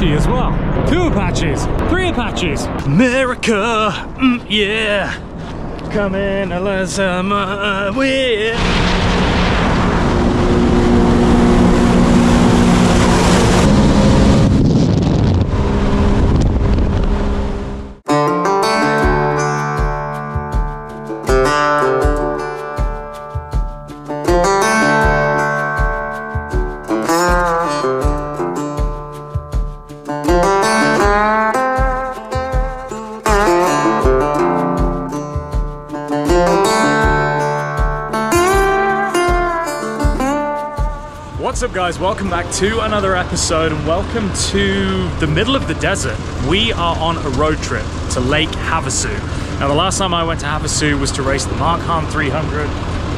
Apache as well. 2 Apaches, 3 Apaches. America, yeah. Come in and let's win. What's up guys, welcome back to another episode and welcome to the middle of the desert. We are on a road trip to Lake Havasu. Now the last time I went to Havasu was to race the Mark Hahn 300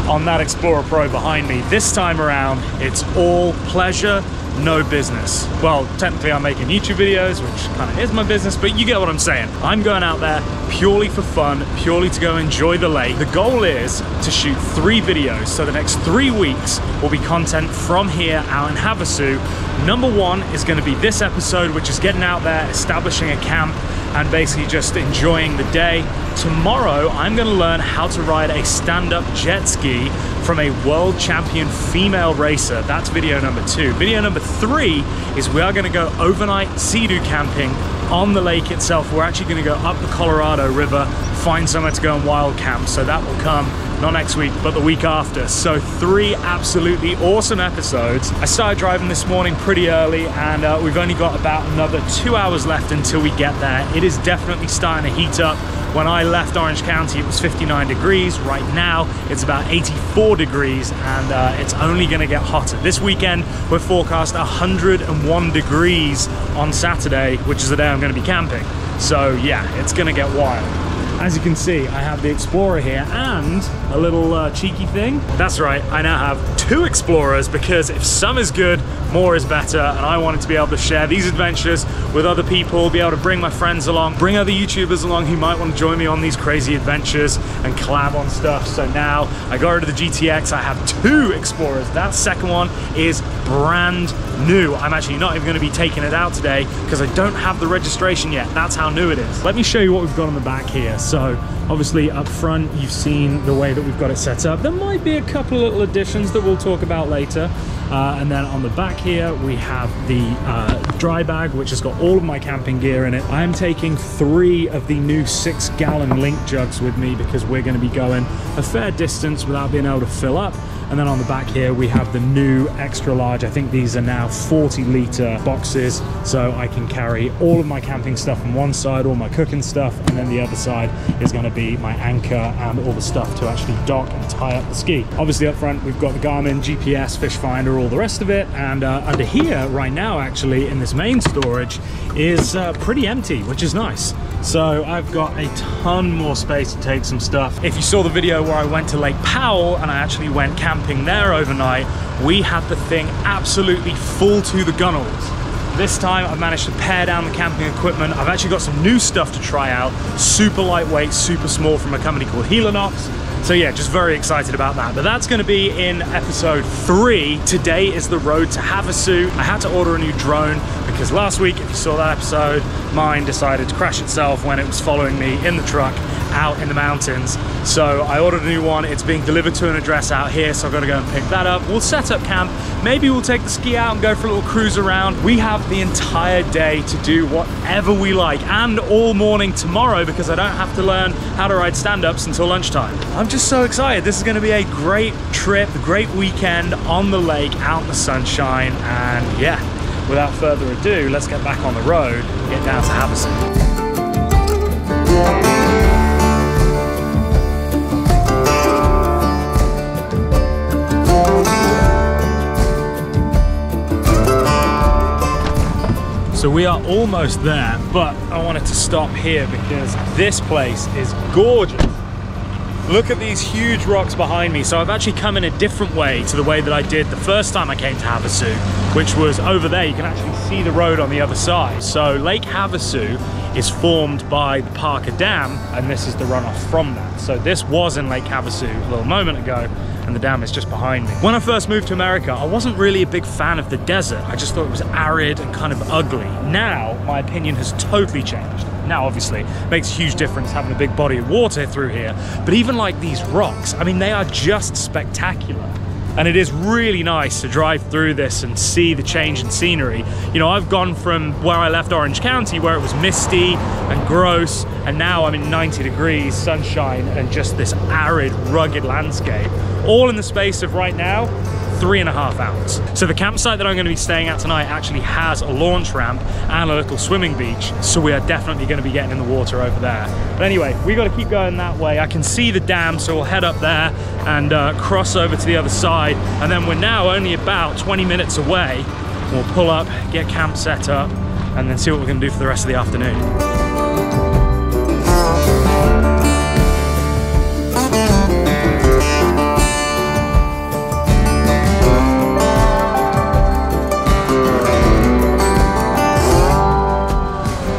on that Explorer Pro behind me. This time around, it's all pleasure, no business. Well, technically I'm making YouTube videos, which kind of is my business, but you get what I'm saying. I'm going out there purely for fun, purely to go enjoy the lake. The goal is to shoot 3 videos, so the next 3 weeks will be content from here out in Havasu. Number 1 is going to be this episode, which is getting out there, establishing a camp, and basically just enjoying the day. Tomorrow, I'm going to learn how to ride a stand-up jet ski from a world champion female racer. That's video number 2. Video number 3 is we are going to go overnight SeaDoo camping on the lake itself. We're actually going to go up the Colorado River, find somewhere to go and wild camp. So that will come not next week, but the week after. So 3 absolutely awesome episodes. I started driving this morning pretty early and we've only got about another 2 hours left until we get there. It is definitely starting to heat up. When I left Orange County, it was 59 degrees. Right now, it's about 84 degrees and it's only gonna get hotter. This weekend, we're forecast 101 degrees on Saturday, which is the day I'm gonna be camping. So yeah, it's gonna get wild. As you can see, I have the Explorer here and a little cheeky thing. That's right, I now have 2 Explorers because if some is good, more is better, and I wanted to be able to share these adventures with other people, be able to bring my friends along, bring other YouTubers along who might want to join me on these crazy adventures and collab on stuff. So now I got rid of the GTX, I have 2 Explorers. That second one is brand new. I'm actually not even going to be taking it out today because I don't have the registration yet. That's how new it is. Let me show you what we've got on the back here. So obviously up front, you've seen the way that we've got it set up. There might be a couple of little additions that we'll talk about later. And then on the back here, we have the dry bag, which has got all of my camping gear in it. I am taking 3 of the new 6-gallon link jugs with me because we're going to be going a fair distance without being able to fill up. And then on the back here, we have the new extra large. I think these are now 40-litre boxes, so I can carry all of my camping stuff on one side, all my cooking stuff, and then the other side is going to be my anchor and all the stuff to actually dock and tie up the ski. Obviously up front, we've got the Garmin, GPS, fish finder, all the rest of it. And under here right now, actually, in this main storage, is pretty empty, which is nice. So I've got a ton more space to take some stuff. If you saw the video where I went to Lake Powell and I actually went camping there overnight, we had the thing absolutely full to the gunnels. This time I've managed to pare down the camping equipment. I've actually got some new stuff to try out. Super lightweight, super small from a company called Helinox. So yeah, just very excited about that. But that's going to be in episode 3. Today is the road to Havasu. I had to order a new drone because last week, if you saw that episode, mine decided to crash itself when it was following me in the truck out in the mountains. So I ordered a new one. It's being delivered to an address out here, so I've got to go and pick that up. We'll set up camp. Maybe we'll take the ski out and go for a little cruise around. We have the entire day to do whatever we like, and all morning tomorrow because I don't have to learn how to ride stand-ups until lunchtime. I'm just so excited. This is going to be a great trip, a great weekend on the lake, out in the sunshine, and yeah, without further ado, let's get back on the road and get down to Havasu. So we are almost there, but I wanted to stop here because this place is gorgeous. Look at these huge rocks behind me. So I've actually come in a different way to the way that I did the first time I came to Havasu, which was over there. You can actually see the road on the other side. So Lake Havasu is formed by the Parker Dam, and this is the runoff from that. So this was in Lake Havasu a little moment ago, and the dam is just behind me. When I first moved to America, I wasn't really a big fan of the desert. I just thought it was arid and kind of ugly. Now, my opinion has totally changed. Now, obviously, it makes a huge difference having a big body of water through here, but even like these rocks, I mean, they are just spectacular. And it is really nice to drive through this and see the change in scenery. You know, I've gone from where I left Orange County, where it was misty and gross, and now I'm in 90 degrees, sunshine, and just this arid, rugged landscape, all in the space of right now, 3.5 hours. So the campsite that I'm going to be staying at tonight actually has a launch ramp and a little swimming beach, so we are definitely going to be getting in the water over there. But anyway, we got to keep going that way. I can see the dam, so we'll head up there and cross over to the other side, and then we're now only about 20 minutes away. We'll pull up, get camp set up, and then see what we're going to do for the rest of the afternoon.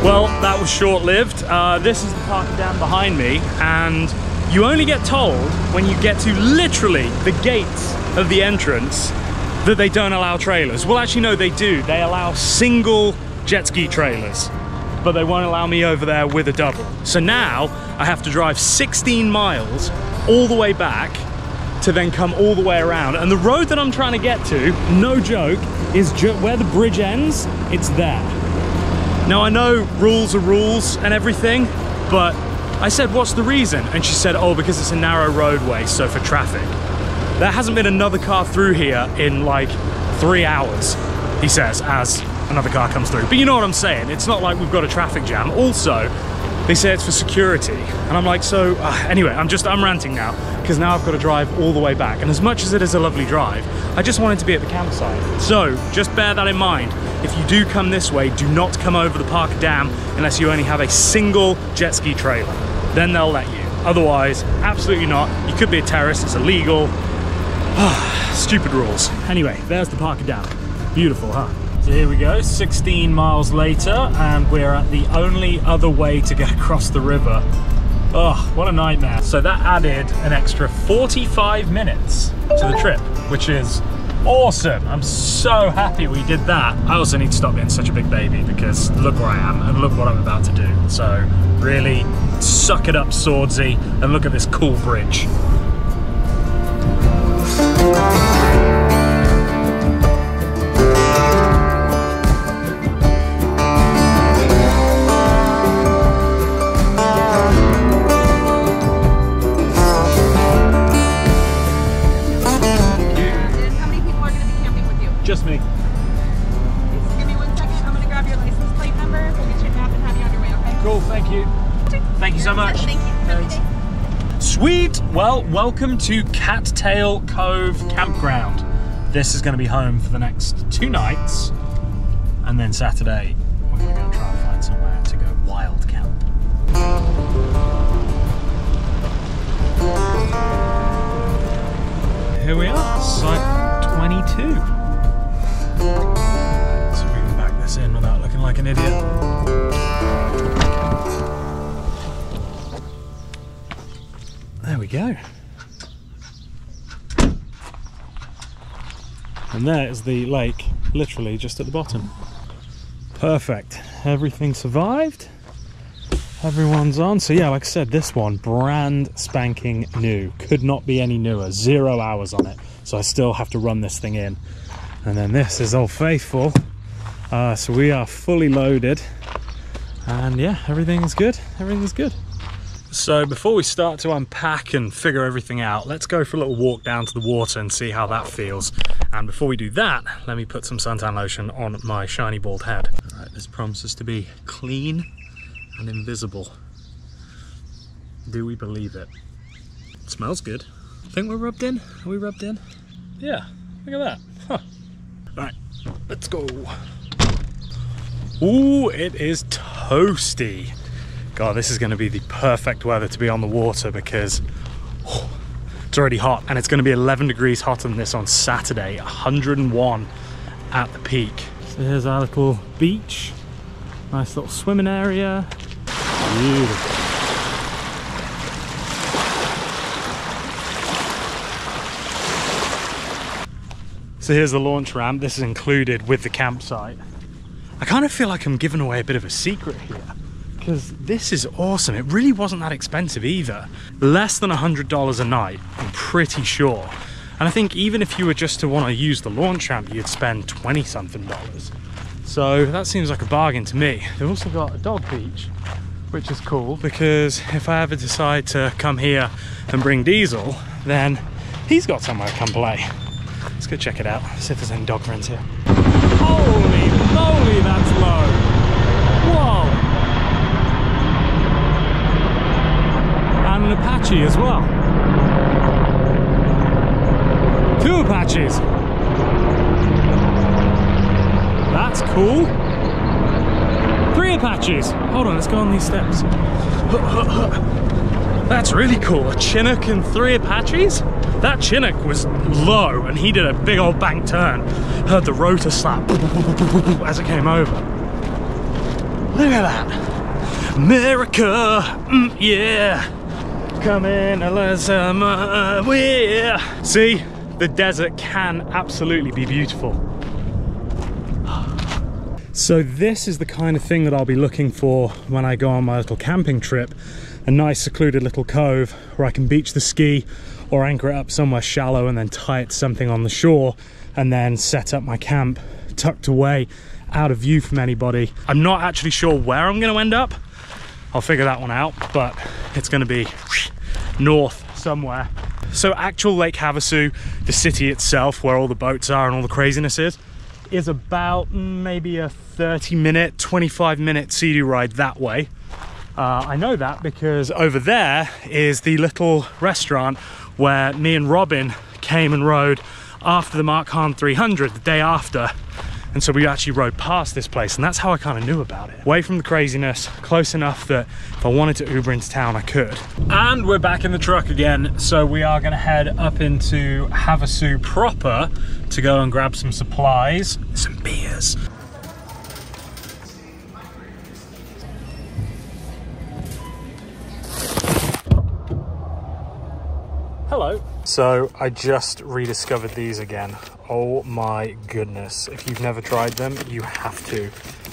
Well, that was short-lived. This is the parking dam behind me, and you only get told when you get to literally the gates of the entrance that they don't allow trailers. Well, actually, no, they do. They allow single jet ski trailers, but they won't allow me over there with a double. So now I have to drive 16 miles all the way back to then come all the way around. And the road that I'm trying to get to, no joke, is where the bridge ends. It's there. Now, I know rules are rules and everything, but I said, what's the reason? And she said, oh, because it's a narrow roadway, so for traffic. There hasn't been another car through here in like 3 hours, he says, as another car comes through. But you know what I'm saying? It's not like we've got a traffic jam. Also, they say it's for security. And I'm like, so, anyway, I'm ranting now, because now I've got to drive all the way back. And as much as it is a lovely drive, I just wanted to be at the campsite. So just bear that in mind. If you do come this way, do not come over the Parker Dam unless you only have a single jet ski trailer. Then they'll let you. Otherwise, absolutely not. You could be a terrorist, it's illegal. Stupid rules. Anyway, there's the Parker Dam. Beautiful, huh? So here we go, 16 miles later, and we're at the only other way to get across the river. Oh, what a nightmare. So that added an extra 45 minutes to the trip, which is awesome. I'm so happy we did that. I also need to stop being such a big baby, because look where I am and look what I'm about to do. So really suck it up, Swordsy, and look at this cool bridge. Just me. Just give me 1 second. I'm going to grab your license plate number. We'll get your map and have you on your way, okay? Cool, thank you. Thank you so much. Thank you. Thanks. Sweet. Well, welcome to Cattail Cove Campground. This is going to be home for the next 2 nights. And then Saturday, we're going to go try and find somewhere to go wild camp. Here we are, site 22. So we can back this in without looking like an idiot. There we go. And there is the lake, literally just at the bottom. Perfect. Everything survived. Everyone's on. So yeah, like I said, this one brand spanking new. Could not be any newer. 0 hours on it. So I still have to run this thing in. And then this is Old Faithful. So we are fully loaded. And yeah, everything is good. Everything is good. So before we start to unpack and figure everything out, let's go for a little walk down to the water and see how that feels. And before we do that, let me put some suntan lotion on my shiny bald head. All right, this promises to be clean and invisible. Do we believe it? It smells good. I think we're rubbed in. Are we rubbed in? Yeah, look at that. Huh. All right, let's go. Ooh, it is toasty. God, this is going to be the perfect weather to be on the water, because it's already hot, and it's going to be 11 degrees hotter than this on Saturday, 101 at the peak. So here's our little beach, nice little swimming area. Beautiful. So here's the launch ramp. This is included with the campsite. I kind of feel like I'm giving away a bit of a secret here, because this is awesome. It really wasn't that expensive either. Less than $100 a night, I'm pretty sure. And I think even if you were just to want to use the launch ramp, you'd spend 20 something dollars. So that seems like a bargain to me. They've also got a dog beach, which is cool, because if I ever decide to come here and bring Diesel, then he's got somewhere to come play. Let's go check it out, see if there's any dog friends here. Holy moly, that's low. Whoa. And an Apache as well. 2 Apaches. That's cool. 3 Apaches. Hold on, let's go on these steps. That's really cool. A Chinook and 3 Apaches? That Chinook was low and he did a big old bank turn. Heard the rotor slap as it came over. Look at that. America, yeah. Come in, let's yeah. See, the desert can absolutely be beautiful. So this is the kind of thing that I'll be looking for when I go on my little camping trip. A nice secluded little cove where I can beach the ski or anchor it up somewhere shallow and then tie it to something on the shore and then set up my camp tucked away out of view from anybody. I'm not actually sure where I'm going to end up. I'll figure that one out, but it's going to be north somewhere. So actual Lake Havasu, the city itself where all the boats are and all the craziness is about maybe a 30-minute, 25-minute SeaDoo ride that way. I know that because over there is the little restaurant where me and Robin came and rode after the Mark Hahn 300, the day after. And so we actually rode past this place, and that's how I kind of knew about it. Away from the craziness, close enough that if I wanted to Uber into town, I could. And we're back in the truck again. So we are gonna head up into Havasu proper to go and grab some supplies, some beers. Hello. So I just rediscovered these again. Oh my goodness. If you've never tried them, you have to.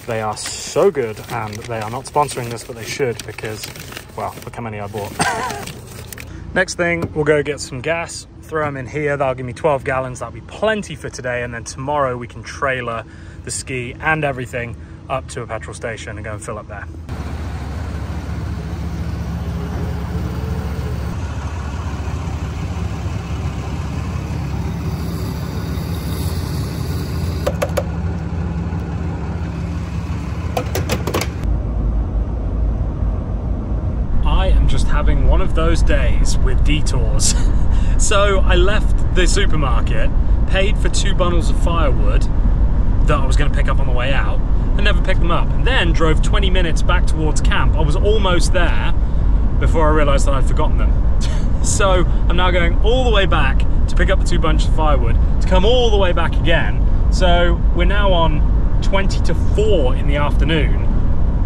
They are so good, and they are not sponsoring this, but they should, because, well, look how many I bought. Next thing, we'll go get some gas, throw them in here. That'll give me 12 gallons. That'll be plenty for today. And then tomorrow we can trailer the ski and everything up to a petrol station and go and fill up there. Having one of those days with detours. So I left the supermarket, paid for 2 bundles of firewood that I was going to pick up on the way out, and never picked them up, and then drove 20 minutes back towards camp. I was almost there before I realized that I'd forgotten them. So I'm now going all the way back to pick up the 2 bunches of firewood, to come all the way back again. So we're now on 20 to 4 in the afternoon.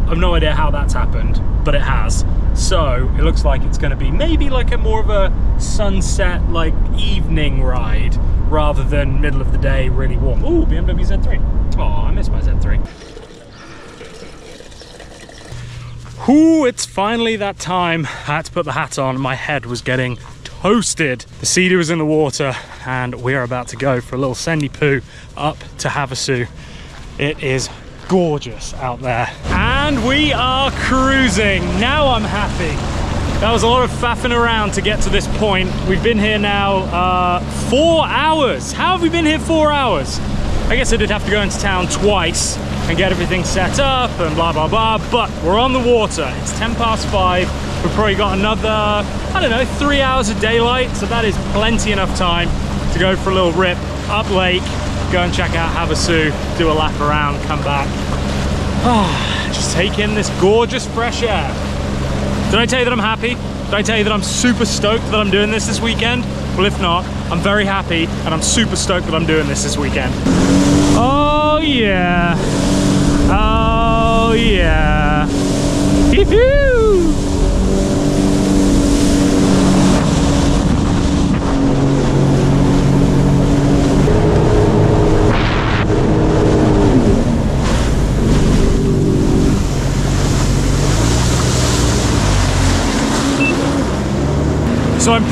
I've no idea how that's happened, but it has. So it looks like it's going to be maybe like a more of a sunset, like evening ride, rather than middle of the day, really warm. Ooh, BMW Z3. Oh, I miss my Z3. Ooh, it's finally that time. I had to put the hat on. My head was getting toasted. The SeaDoo is in the water, and we're about to go for a little sendy poo up to Havasu. It is gorgeous out there, and we are cruising. Now I'm happy. That was a lot of faffing around to get to this point. We've been here now 4 hours. How have we been here 4 hours? I guess I did have to go into town twice and get everything set up and blah blah blah, but we're on the water. It's 5:10. We've probably got another, I don't know, 3 hours of daylight, so that is plenty enough time to go for a little rip up lake, go and check out Havasu, do a lap around, come back. Just take in this gorgeous fresh air. Did I tell you that I'm happy? Did I tell you that I'm super stoked that I'm doing this weekend? Well, if not, I'm very happy and I'm super stoked that I'm doing this weekend. Oh yeah. Oh yeah. Hee-hoo!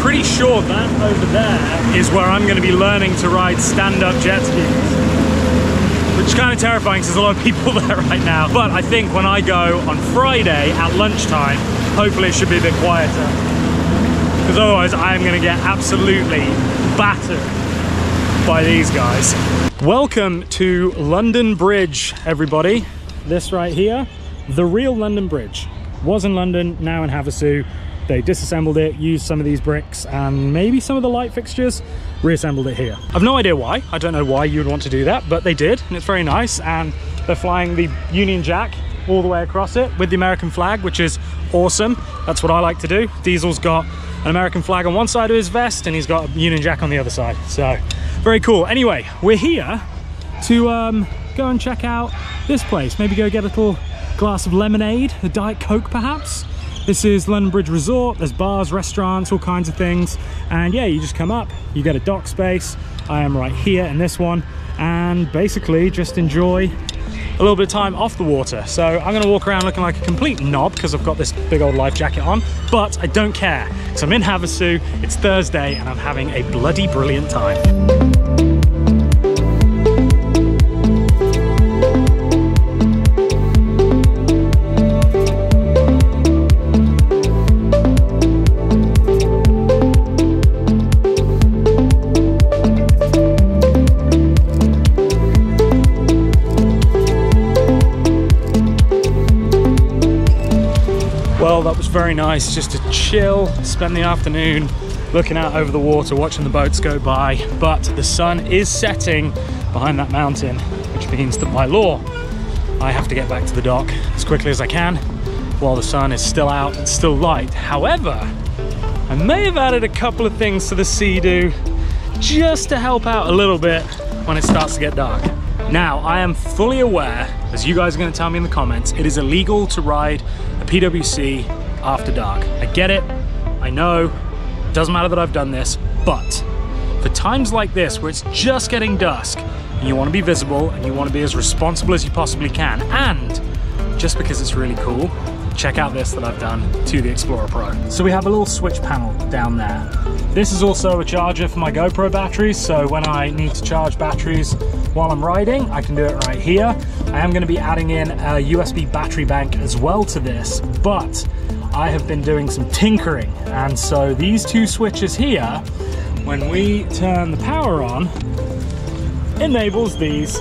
pretty sure that over there is where I'm going to be learning to ride stand-up jet skis, which is kind of terrifying because there's a lot of people there right now. But I think when I go on Friday at lunchtime, hopefully it should be a bit quieter, because otherwise I am going to get absolutely battered by these guys. Welcome to London Bridge, everybody. This right here, the real London Bridge. Was in London, now in Havasu. They disassembled it, used some of these bricks and maybe some of the light fixtures, reassembled it here. I've no idea why. I don't know why you would want to do that, but they did, and it's very nice. And they're flying the Union Jack all the way across it with the American flag, which is awesome. That's what I like to do. Diesel's got an American flag on one side of his vest and he's got a Union Jack on the other side. So very cool. Anyway, we're here to go and check out this place. Maybe go get a little glass of lemonade, a Diet Coke perhaps. This is London Bridge Resort. There's bars, restaurants, all kinds of things. And yeah, you just come up, you get a dock space. I am right here in this one, and basically just enjoy a little bit of time off the water. So I'm gonna walk around looking like a complete knob because I've got this big old life jacket on, but I don't care. So I'm in Havasu, it's Thursday, and I'm having a bloody brilliant time. Well, that was very nice just to chill, spend the afternoon looking out over the water, watching the boats go by. But the sun is setting behind that mountain, which means that by law, I have to get back to the dock as quickly as I can while the sun is still out and still light. However, I may have added a couple of things to the SeaDoo just to help out a little bit when it starts to get dark. Now, I am fully aware, as you guys are going to tell me in the comments, it is illegal to ride a PWC after dark. I get it, I know, it doesn't matter that I've done this, but for times like this where it's just getting dusk and you want to be visible and you want to be as responsible as you possibly can, and just because it's really cool, check out this that I've done to the Explorer Pro. So we have a little switch panel down there. This is also a charger for my GoPro batteries, so when I need to charge batteries while I'm riding, I can do it right here. I am going to be adding in a USB battery bank as well to this, but I have been doing some tinkering, and so these two switches here, when we turn the power on, enables these.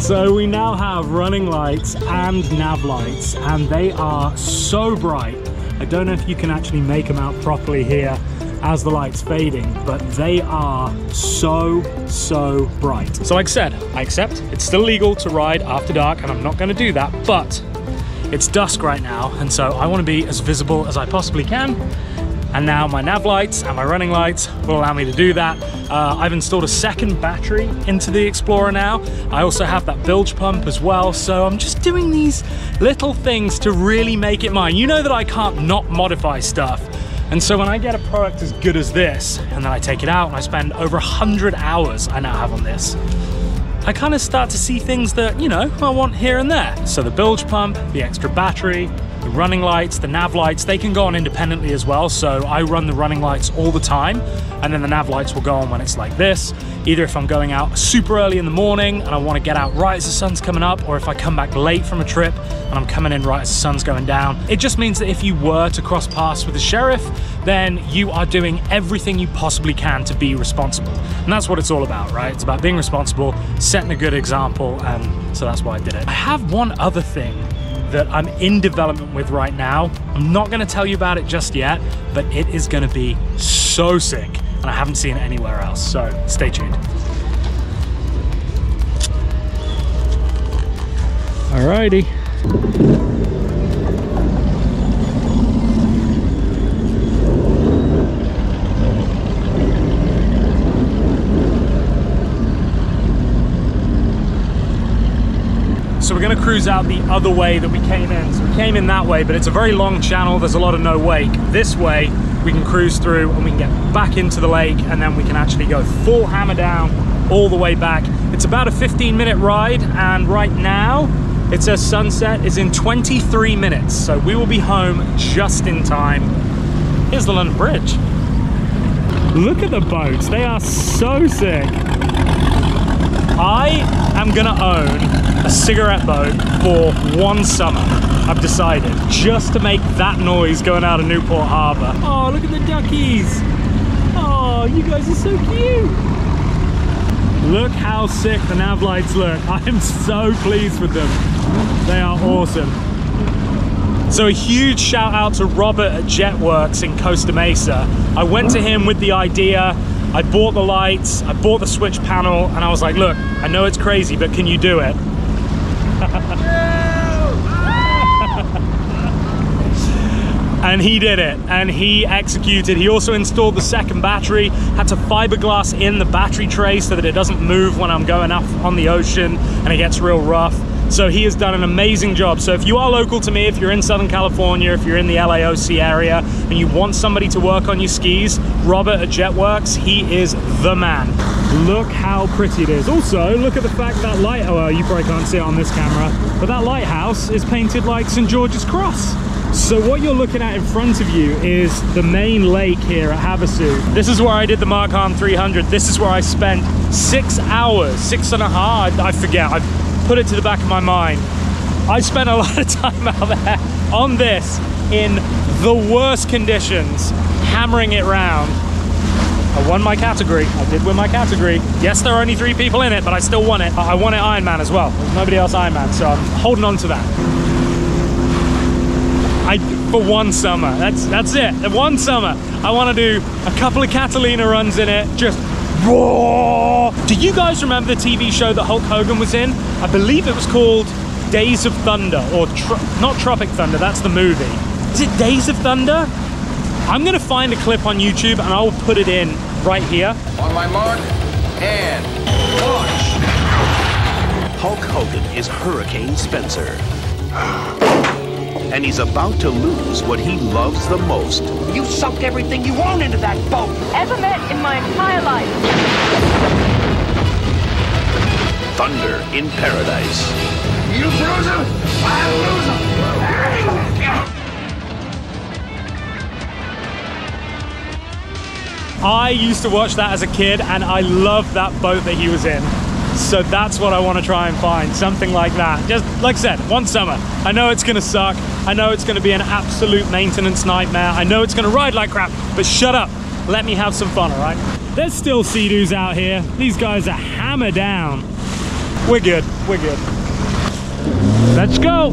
So we now have running lights and nav lights, and they are so bright. I don't know if you can actually make them out properly here as the light's fading, but they are so bright. So like I said, I accept it's still legal to ride after dark, and I'm not going to do that, but it's dusk right now, and so I want to be as visible as I possibly can. And now my nav lights and my running lights will allow me to do that. I've installed a second battery into the Explorer now. I also have that bilge pump as well. So I'm just doing these little things to really make it mine. You know that I can't not modify stuff. And so when I get a product as good as this, and then I take it out and I spend over 100 hours I now have on this, I kind of start to see things that, you know, I want here and there. So the bilge pump, the extra battery, the running lights, the nav lights, they can go on independently as well. So I run the running lights all the time, and then the nav lights will go on when it's like this. Either if I'm going out super early in the morning and I want to get out right as the sun's coming up, or if I come back late from a trip and I'm coming in right as the sun's going down. It just means that if you were to cross paths with the sheriff, then you are doing everything you possibly can to be responsible. And that's what it's all about, right? It's about being responsible, setting a good example, and so that's why I did it. I have one other thing that I'm in development with right now. I'm not gonna tell you about it just yet, but it is gonna be so sick, and I haven't seen it anywhere else, so stay tuned. Alrighty. So we're going to cruise out the other way that we came in. So we came in that way, but it's a very long channel. There's a lot of no wake. This way we can cruise through and we can get back into the lake, and then we can actually go full hammer down all the way back. It's about a 15-minute ride, and right now it says sunset is in 23 minutes. So we will be home just in time Here's the London Bridge. Look at the boats, they are so sick. I am gonna own a cigarette boat for one summer. I've decided, just to make that noise going out of Newport Harbor. Oh, look at the duckies. Oh, you guys are so cute. Look how sick the Nav Lights look. I am so pleased with them. They are awesome. So a huge shout out to Robert at JetWorks in Costa Mesa. I went to him with the idea. I bought the lights, I bought the switch panel, and I was like, look, I know it's crazy, but can you do it? And he did it, and he executed. He also installed the second battery, had to fiberglass in the battery tray so that it doesn't move when I'm going up on the ocean and it gets real rough. So he has done an amazing job. So if you are local to me, if you're in Southern California, if you're in the LAOC area, and you want somebody to work on your skis, Robert at JetWorks, he is the man. Look how pretty it is. Also, look at the fact that light, well, you probably can't see it on this camera, but that lighthouse is painted like St. George's Cross. So what you're looking at in front of you is the main lake here at Havasu. This is where I did the Mark Hahn 300. This is where I spent 6 hours, 6.5, I forget, I've put it to the back of my mind. I spent a lot of time out there on this in the worst conditions, hammering it round. I won my category. I did win my category. Yes, there are only 3 people in it, but I still won it. I won it Ironman as well. There's nobody else Ironman, so I'm holding on to that. For one summer, that's it. One summer, I want to do a couple of Catalina runs in it, just raw. Do you guys remember the TV show that Hulk Hogan was in? I believe it was called Days of Thunder, or not Tropic Thunder, that's the movie. Is it Days of Thunder? I'm gonna find a clip on YouTube and I will put it in right here. On my mark, and launch. Hulk Hogan is Hurricane Spencer. And he's about to lose what he loves the most. You sunk everything you own into that boat. Ever met in my entire life. Thunder in Paradise. You bruise him, I'll lose him. I used to watch that as a kid and I loved that boat that he was in. So that's what I want to try and find, something like that. Just like I said, one summer. I know it's gonna suck. I know it's gonna be an absolute maintenance nightmare. I know it's gonna ride like crap, but shut up. Let me have some fun, all right? There's still SeaDoos out here. These guys are hammered down. We're good, we're good. Let's go.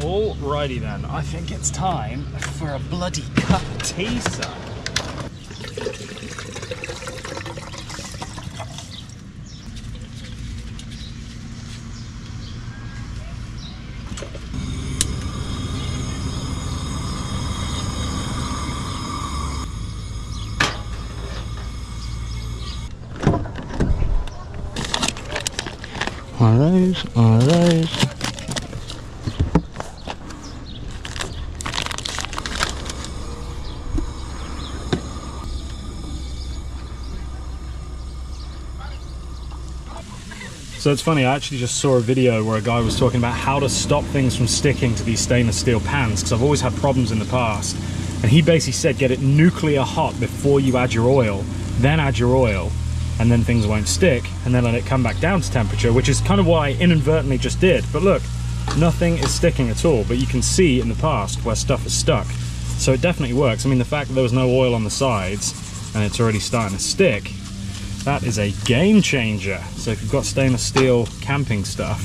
Alrighty then, I think it's time for a bloody cup of tea, son. Alright. So it's funny, I actually just saw a video where a guy was talking about how to stop things from sticking to these stainless steel pans, because I've always had problems in the past. And he basically said get it nuclear hot before you add your oil, then add your oil, and then things won't stick, and then let it come back down to temperature, which is kind of what I inadvertently just did. But look, nothing is sticking at all, but you can see in the past where stuff is stuck. So it definitely works. I mean, the fact that there was no oil on the sides and it's already starting to stick, that is a game changer. So if you've got stainless steel camping stuff,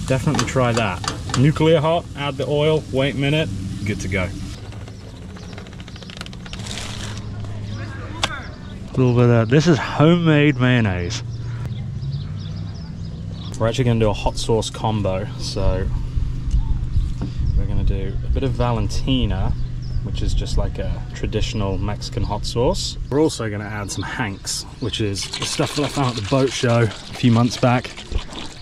definitely try that. Nuclear hot, add the oil, wait a minute, good to go. A little bit of that. This is homemade mayonnaise. We're actually going to do a hot sauce combo. So we're going to do a bit of Valentina, which is just like a traditional Mexican hot sauce. We're also going to add some Hanks, which is the stuff that I found at the boat show a few months back.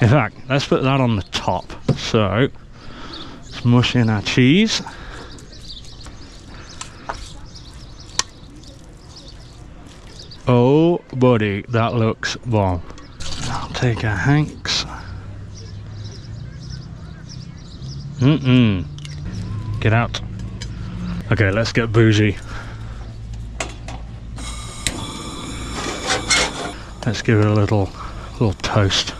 In fact, let's put that on the top. So let's mush in our cheese. Oh buddy, that looks bomb. I'll take our Hanks. Get out. Okay, let's get bougie. Let's give it a little toast.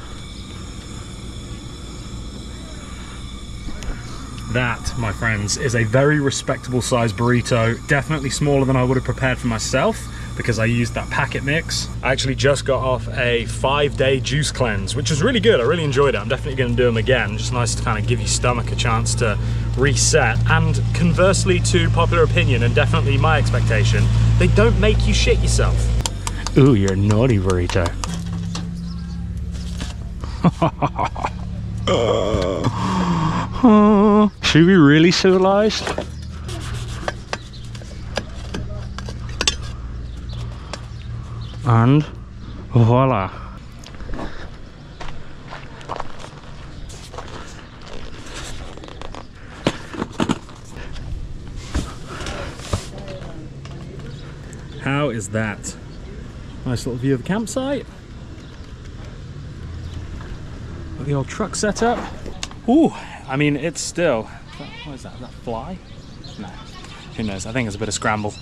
That, my friends, is a very respectable sized burrito. Definitely smaller than I would have prepared for myself, because I used that packet mix. I actually just got off a 5-day juice cleanse, which was really good. I really enjoyed it. I'm definitely going to do them again. Just nice to kind of give your stomach a chance to reset. And conversely to popular opinion, and definitely my expectation, they don't make you shit yourself. Ooh, you're a naughty burrito. Should we be really civilized? And voila. How is that? Nice little view of the campsite. Got the old truck set up. Ooh, I mean, it's still, what is that? Is that fly? No, who knows? I think there's a bit of scramble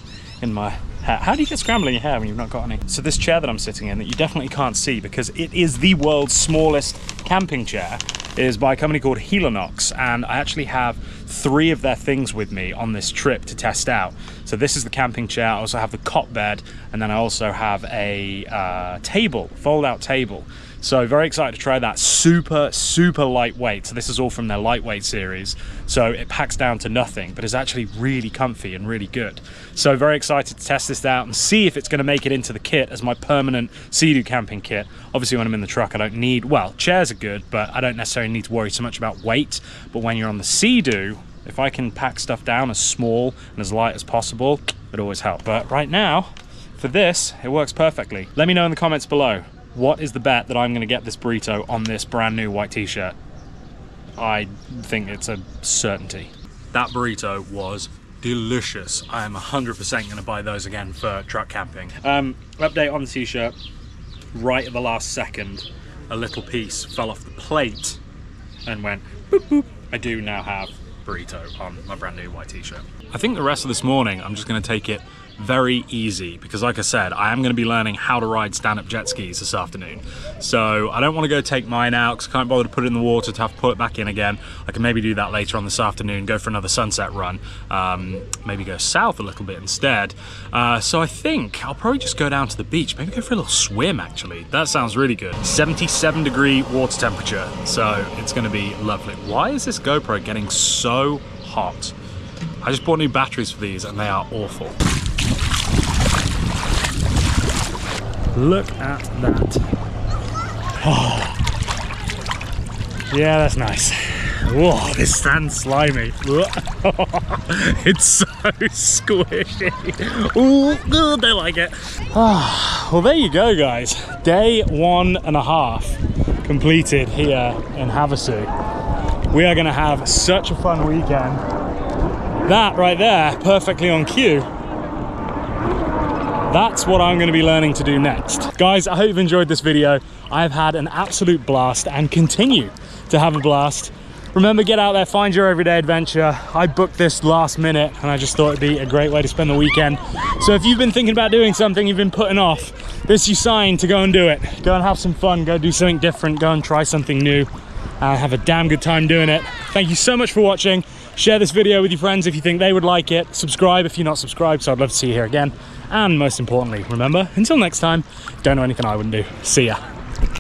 in my hair. How do you get scramble in your hair when you've not got any? So this chair that I'm sitting in, that you definitely can't see because it is the world's smallest camping chair, is by a company called Helinox, and I actually have 3 of their things with me on this trip to test out. So this is the camping chair. I also have the cot bed, and then I also have a table, fold-out table. So very excited to try that. Super, super lightweight. So this is all from their lightweight series. So it packs down to nothing, but is actually really comfy and really good. So very excited to test this out and see if it's going to make it into the kit as my permanent SeaDoo camping kit. Obviously when I'm in the truck, I don't need, well, chairs are good, but I don't necessarily need to worry so much about weight. But when you're on the SeaDoo, if I can pack stuff down as small and as light as possible, it always helps. But right now, for this, it works perfectly. Let me know in the comments below. What is the bet that I'm going to get this burrito on this brand new white t-shirt? I think it's a certainty. That burrito was delicious. I am 100% going to buy those again for truck camping. Update on the t-shirt. Right at the last second, a little piece fell off the plate and went boop boop. I do now have burrito on my brand new white t-shirt. I think the rest of this morning, I'm just going to take it very easy because, like I said, I am going to be learning how to ride stand-up jet skis this afternoon. So I don't want to go take mine out because I can't bother to put it in the water to have to put it back in again. I can maybe do that later on this afternoon, go for another sunset run, maybe go south a little bit instead. So I think I'll probably just go down to the beach, maybe go for a little swim actually. That sounds really good. 77-degree water temperature, so it's going to be lovely. Why is this GoPro getting so hot? I just bought new batteries for these and they are awful. Look at that. Oh. Yeah, that's nice. Whoa, this sand's slimy. It's so squishy. Ooh, they like it. Oh, well, there you go, guys. Day 1.5 completed here in Havasu. We are going to have such a fun weekend. That right there, perfectly on cue. That's what I'm going to be learning to do next. Guys, I hope you've enjoyed this video. I've had an absolute blast and continue to have a blast Remember, get out there, find your everyday adventure. I booked this last minute and I just thought it'd be a great way to spend the weekend. So if you've been thinking about doing something you've been putting off, this is your sign to go and do it. Go and have some fun, go do something different, go and try something new, and have a damn good time doing it. Thank you so much for watching. Share this video with your friends if you think they would like it. Subscribe if you're not subscribed, so I'd love to see you here again. And most importantly, remember, until next time, don't know anything I wouldn't do. See ya.